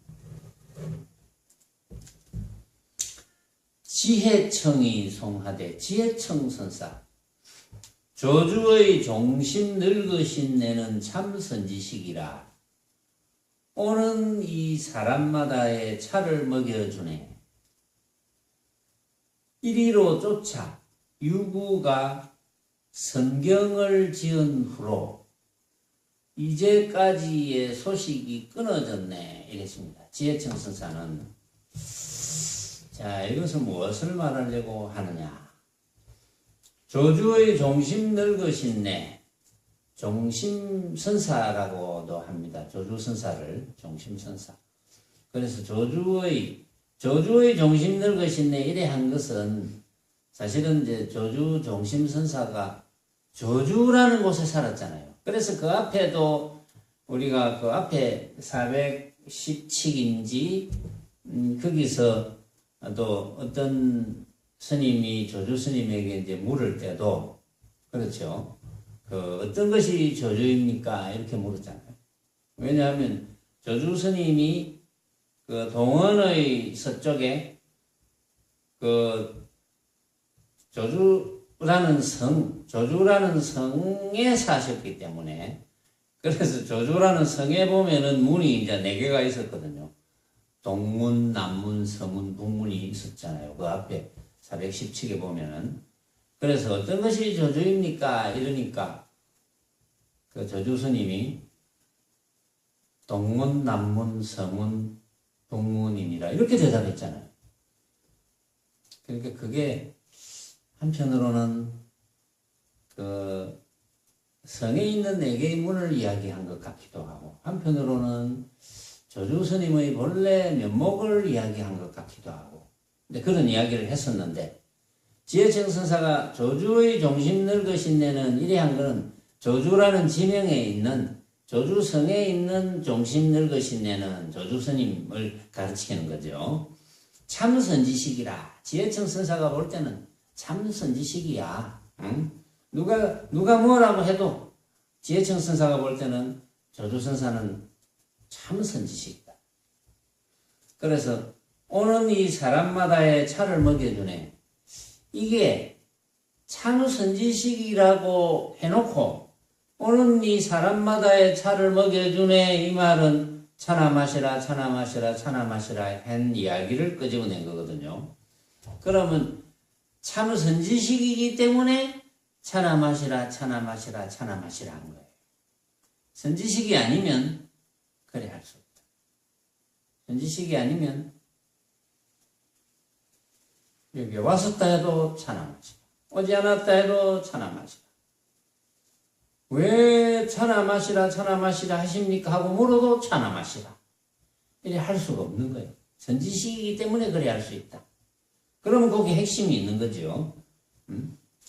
지혜청이 송하되 지혜청 선사 조주의 종심 늙으신 내는 참 선지식이라 오는 이 사람마다의 차를 먹여주네. 이리로 쫓아 유구가 성경을 지은 후로 이제까지의 소식이 끊어졌네. 이랬습니다. 지혜청 선사는 자 이것은 무엇을 말하려고 하느냐. 조주의 종심 늙으신네. 종심선사라고도 합니다. 조주선사를 종심선사. 그래서 조주의 종심 늙으신네 이래 한 것은 사실은 이제 조주 종심선사가 조주라는 곳에 살았잖아요. 그래서 그 앞에도 우리가 그 앞에 417인지 거기서 또 어떤 스님이 조주 스님에게 이제 물을 때도 그렇죠. 그 어떤 것이 조주입니까? 이렇게 물었잖아요. 왜냐하면 조주 스님이 그 동원의 서쪽에 그 조주라는 성에 사셨기 때문에 그래서 조주라는 성에 보면은 문이 이제 4개가 있었거든요. 동문, 남문, 서문, 북문이 있었잖아요. 그 앞에 417에 보면은. 그래서 어떤 것이 조주입니까? 이러니까 그 조주 스님이 동문, 남문, 서문, 북문이니라 이렇게 대답했잖아요. 그러니까 그게 한편으로는 그 성에 있는 4개의 문을 이야기한 것 같기도 하고 한편으로는 조주 스님의 본래 면목을 이야기한 것 같기도 하고 근데 그런 이야기를 했었는데 지혜청 선사가 조주의 종심 늙으신 내는 이래 한 거는 조주라는 지명에 있는 조주성에 있는 종심 늙으신 내는 조주 스님을 가르치는 거죠. 참 선지식이라. 지혜청 선사가 볼 때는 참 선지식이야. 응? 누가 뭐라고 해도 지혜청 선사가 볼 때는 조주 선사는 참 선지식이다. 그래서 오는 이 사람마다의 차를 먹여주네. 이게 참 선지식이라고 해놓고 오는 이 사람마다의 차를 먹여주네 이 말은 차나 마시라 차나 마시라 차나 마시라 한 이야기를 끄집어낸 거거든요. 그러면 참 선지식이기 때문에 차나 마시라 차나 마시라 차나 마시라 한 거예요. 선지식이 아니면 그래 할 수 없다. 선지식이 아니면 여기 왔었다 해도 차나 마시라 오지 않았다 해도 차나 마시라 왜 차나 마시라 차나 마시라 하십니까 하고 물어도 차나 마시라 이래 할 수가 없는 거예요. 선지식이기 때문에 그래 할 수 있다. 그러면 거기 핵심이 있는 거죠.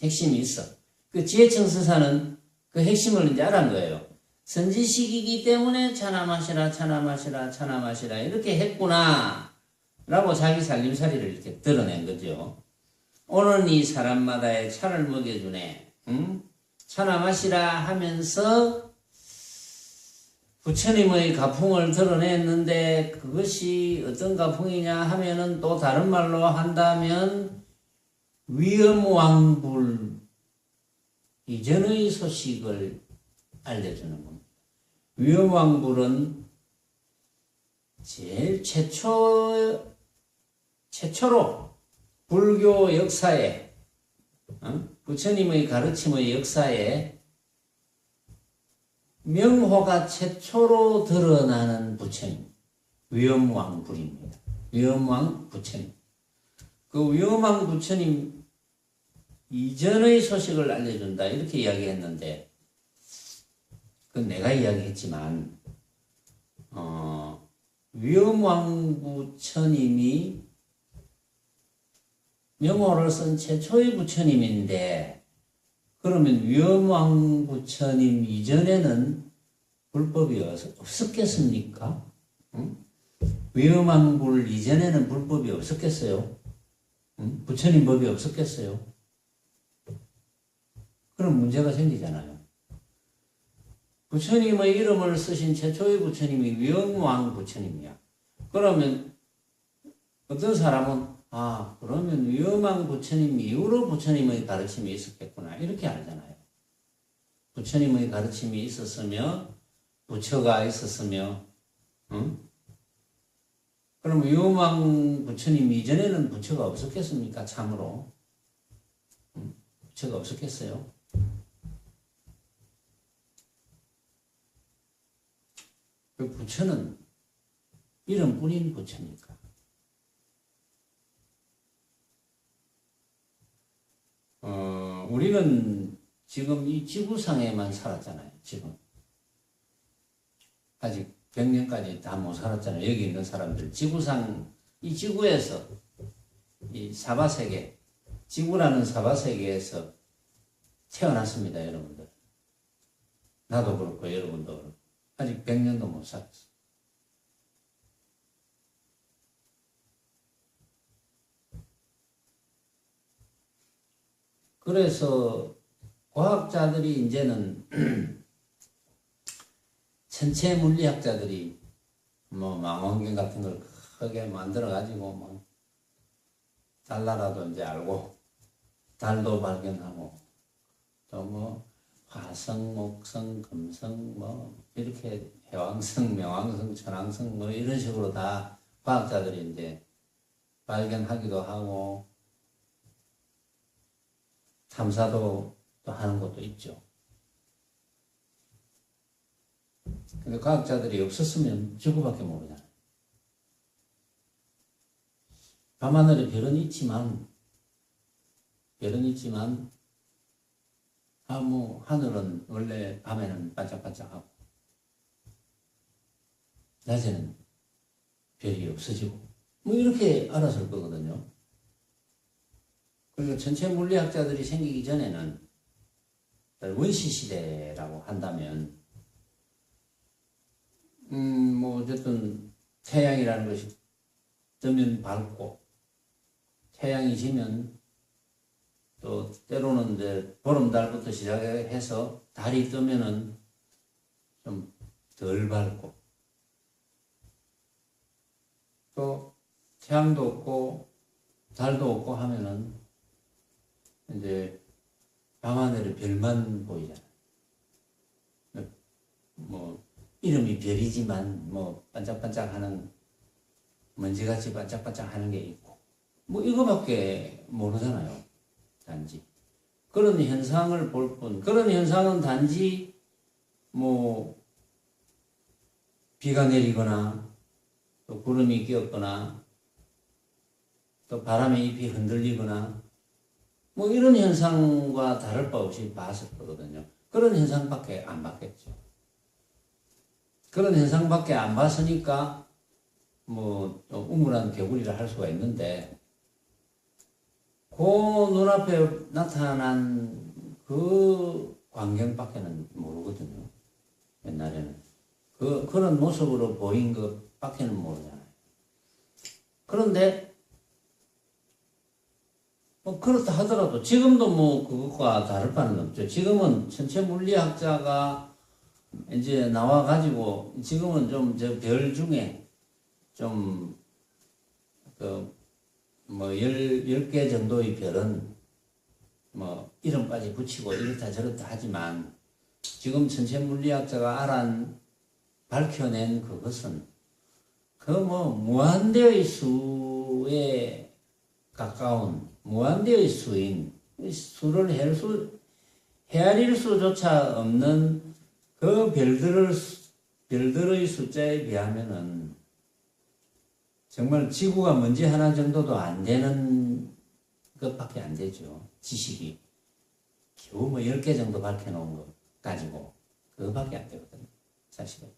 핵심이 있어. 그 지혜청스사는 그 핵심을 이제 알은 거예요. 선지식이기 때문에 차나 마시라 차나 마시라 차나 마시라 이렇게 했구나 라고 자기 살림살이를 이렇게 드러낸 거죠. 오는 이 사람마다의 차를 먹여주네. 차나 마시라 하면서 부처님의 가풍을 드러냈는데 그것이 어떤 가풍이냐 하면은 또 다른 말로 한다면 위엄왕불 이전의 소식을 알려주는 겁니다. 위엄왕불은 제일 최초로 불교 역사에 부처님의 가르침의 역사에 명호가 최초로 드러나는 부처님 위엄왕불입니다. 위엄왕 부처님. 그 위엄왕 부처님 이전의 소식을 알려준다 이렇게 이야기했는데 그건 내가 이야기했지만 위엄왕 부처님이 명호를 쓴 최초의 부처님인데 그러면 위엄왕 부처님 이전에는 불법이 없었겠습니까? 위엄왕불 이전에는 불법이 없었겠어요? 부처님 법이 없었겠어요? 그럼 문제가 생기잖아요. 부처님의 이름을 쓰신 최초의 부처님이 위엄왕 부처님이야. 그러면 어떤 사람은 그러면 위엄왕 부처님 이후로 부처님의 가르침이 있었겠구나 이렇게 알잖아요. 부처님의 가르침이 있었으며 부처가 있었으며 그럼 위엄왕 부처님 이전에는 부처가 없었겠습니까? 참으로 부처가 없었겠어요? 그 부처는 이름뿐인 부처니까. 우리는 지금 이 지구상에만 살았잖아요. 지금 아직 100년까지 다 못 살았잖아요. 여기 있는 사람들 지구상 이 지구에서 이 사바세계 지구라는 사바세계에서 태어났습니다. 여러분들 나도 그렇고 여러분도 그렇고 아직 100년도 못 살았어. 그래서 과학자들이 이제는 천체 물리학자들이 뭐 망원경 같은 걸 크게 만들어 가지고 뭐 달나라도 이제 알고 달도 발견하고 또 뭐 화성, 목성, 금성 뭐 이렇게 해왕성, 명왕성, 천왕성 뭐 이런 식으로 다 과학자들이 이제 발견하기도 하고 탐사도 또 하는 것도 있죠. 근데 과학자들이 없었으면 지구밖에 모르잖아요. 밤하늘에 별은 있지만 하늘은 원래 밤에는 반짝반짝하고 낮에는 별이 없어지고 뭐 이렇게 알았을 거거든요. 그러니까 전체 물리학자들이 생기기 전에는 원시시대라고 한다면 뭐 어쨌든 태양이라는 것이 뜨면 밝고 태양이 지면 또 때로는 이제 보름달부터 시작해서 달이 뜨면은 좀 덜 밝고 또 태양도 없고 달도 없고 하면은 이제 밤하늘에 별만 보이잖아요. 뭐 이름이 별이지만 뭐 반짝반짝하는 먼지같이 반짝반짝하는 게 있고 뭐 이거밖에 모르잖아요. 단지 그런 현상을 볼 뿐 그런 현상은 단지 뭐 비가 내리거나 또 구름이 끼었거나 또 바람에 잎이 흔들리거나 뭐 이런 현상과 다를 바 없이 봤을 거거든요. 그런 현상밖에 안 봤겠죠. 그런 현상밖에 안 봤으니까 뭐 우물한 개구리를 할 수가 있는데 그 눈앞에 나타난 그 광경밖에는 모르거든요. 옛날에는 그런 모습으로 보인 것밖에는 모르잖아요. 그런데 뭐 그렇다 하더라도 지금도 뭐 그것과 다를 바는 없죠. 지금은 천체 물리학자가 이제 나와가지고 지금은 좀 저 별 중에 좀 그 뭐 10개 정도의 별은 뭐 이름까지 붙이고 이렇다 저렇다 하지만 지금 천체 물리학자가 밝혀낸 그것은 그 뭐 무한대의 수에 가까운 무한대의 수인 수를 헤아릴 수조차 없는 그 별들의 숫자에 비하면은 정말 지구가 먼지 하나 정도도 안 되는 것밖에 안 되죠. 지식이. 겨우 뭐 10개 정도 밝혀놓은 거 가지고 그거밖에 안 되거든요. 사실은.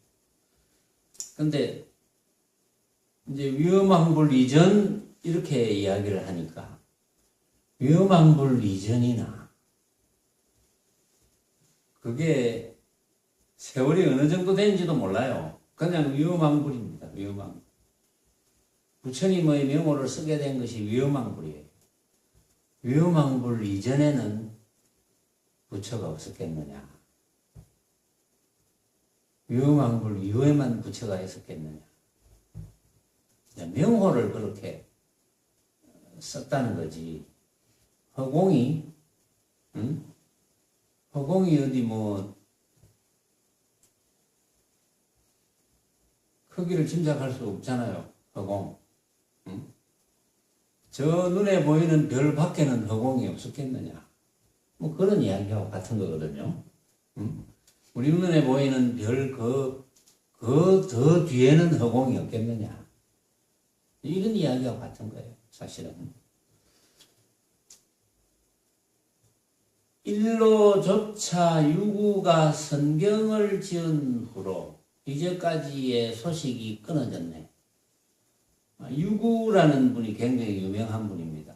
근데 이제 위험왕불 이전 이렇게 이야기를 하니까 위험왕불 이전이나 그게 세월이 어느 정도 된지도 몰라요. 그냥 위험왕불입니다. 위험왕불. 부처님의 명호를 쓰게 된 것이 위험왕불이에요. 위험왕불 이전에는 부처가 없었겠느냐. 위험왕불 이후에만 부처가 있었겠느냐. 명호를 그렇게 썼다는 거지. 허공이, 응? 허공이 어디 뭐, 크기를 짐작할 수 없잖아요. 허공. 응? 저 눈에 보이는 별 밖에는 허공이 없었겠느냐. 뭐 그런 이야기하고 같은 거거든요. 응? 우리 눈에 보이는 별 더 뒤에는 허공이 없겠느냐. 이런 이야기하고 같은 거예요. 사실은. 일로조차 유구가 선경을 지은 후로 이제까지의 소식이 끊어졌네. 유구라는 분이 굉장히 유명한 분입니다.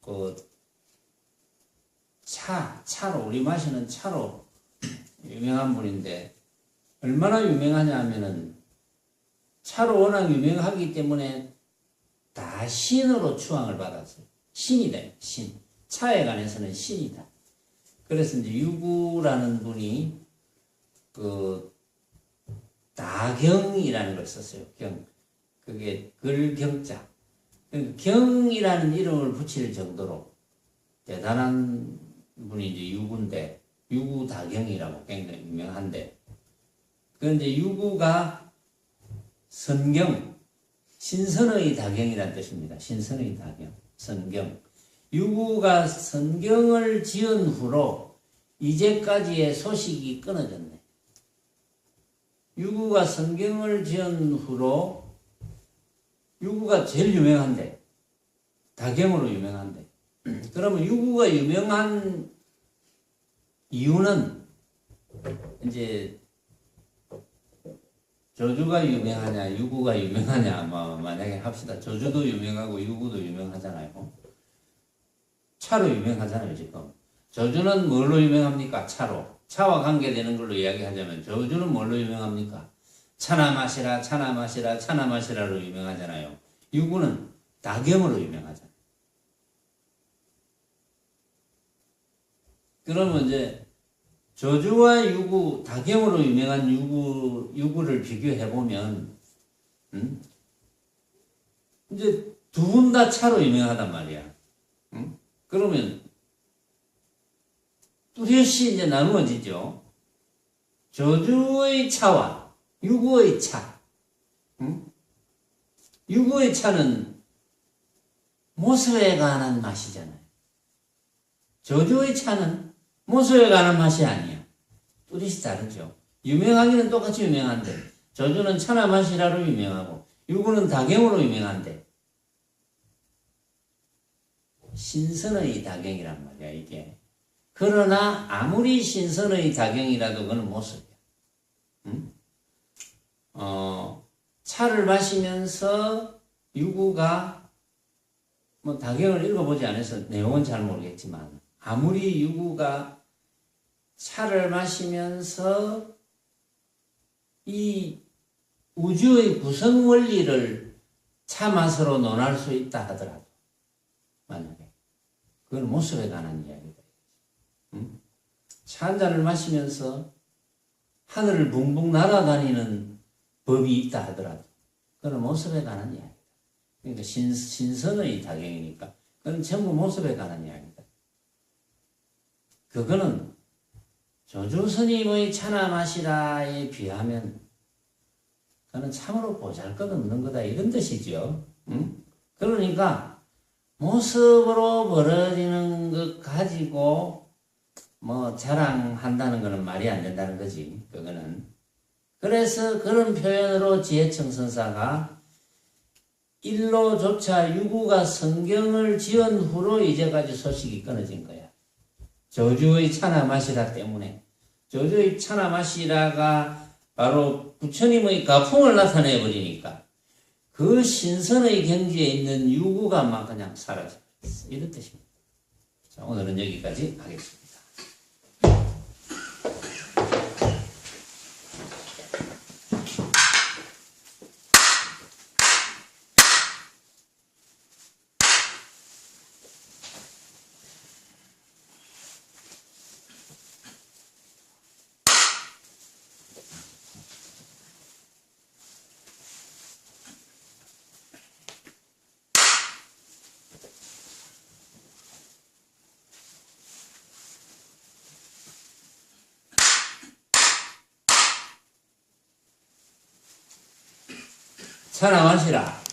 그 차로 우리 마시는 차로 유명한 분인데 얼마나 유명하냐 하면은 차로 워낙 유명하기 때문에 다 신으로 추앙을 받았어요. 신이다. 신. 차에 관해서는 신이다. 그래서 이제 유구라는 분이 그 다경이라는 걸 썼어요. 경. 그게 글경자. 경이라는 이름을 붙일 정도로 대단한 분이 이제 유구인데, 유구다경이라고 굉장히 유명한데, 그런데 유구가 선경, 신선의 다경이라는 뜻입니다. 신선의 다경, 선경. 유구가 선경을 지은 후로 이제까지의 소식이 끊어졌네. 유구가 선경을 지은 후로 유구가 제일 유명한데, 다경으로 유명한데, 그러면 유구가 유명한 이유는 이제 저주가 유명하냐, 유구가 유명하냐, 뭐 만약에 합시다. 저주도 유명하고 유구도 유명하잖아요. 차로 유명하잖아요, 지금. 저주는 뭘로 유명합니까? 차로. 차와 관계되는 걸로 이야기하자면 저주는 뭘로 유명합니까? 차나 마시라, 차나 마시라, 차나 마시라로 유명하잖아요. 유구는 다경으로 유명하잖아요. 그러면 이제 저주와 유구, 다경으로 유명한 유구를 비교해보면, 이제 두 분 다 차로 유명하단 말이야. 그러면 뚜렷이 이제 나누어지죠. 저주의 차와 유구의 차. 유구의 차는 모습에 관한 맛이잖아요. 저주의 차는 모습에 관한 맛이 아니야. 뚜렷이 다르죠. 유명하기는 똑같이 유명한데 저주는 차나 마시라로 유명하고 유구는 다경으로 유명한데 신선의 다경이란 말이야. 이게 그러나 아무리 신선의 다경이라도 그는 모습이야. 차를 마시면서 유구가 뭐 다경을 읽어보지 않아서 내용은 잘 모르겠지만 아무리 유구가 차를 마시면서 이 우주의 구성 원리를 차 맛으로 논할 수 있다 하더라도 만약에 그건 모습에 관한 이야기다. 차 한 잔을 마시면서 하늘을 붕붕 날아다니는 법이 있다 하더라도 그건 모습에 관한 이야기다. 그러니까 신선의 다경이니까 그건 전부 모습에 관한 이야기다. 그거는 조주 스님의 차나 마시라에 비하면 그는 참으로 보잘것없는 거다 이런 뜻이죠. 그러니까 모습으로 벌어지는 것 가지고 뭐 자랑한다는 거는 말이 안 된다는 거지. 그거는. 그래서 그런 표현으로 지혜청 선사가 일로조차 유구가 성경을 지은 후로 이제까지 소식이 끊어진 거야. 조주의 차나 마시라 때문에. 조주의 차나 마시라가 바로 부처님의 가풍을 나타내 버리니까 그 신선의 경지에 있는 유구가 막 그냥 사라져 버렸어. 이런 뜻입니다. 자, 오늘은 여기까지 하겠습니다. 차나 마시라.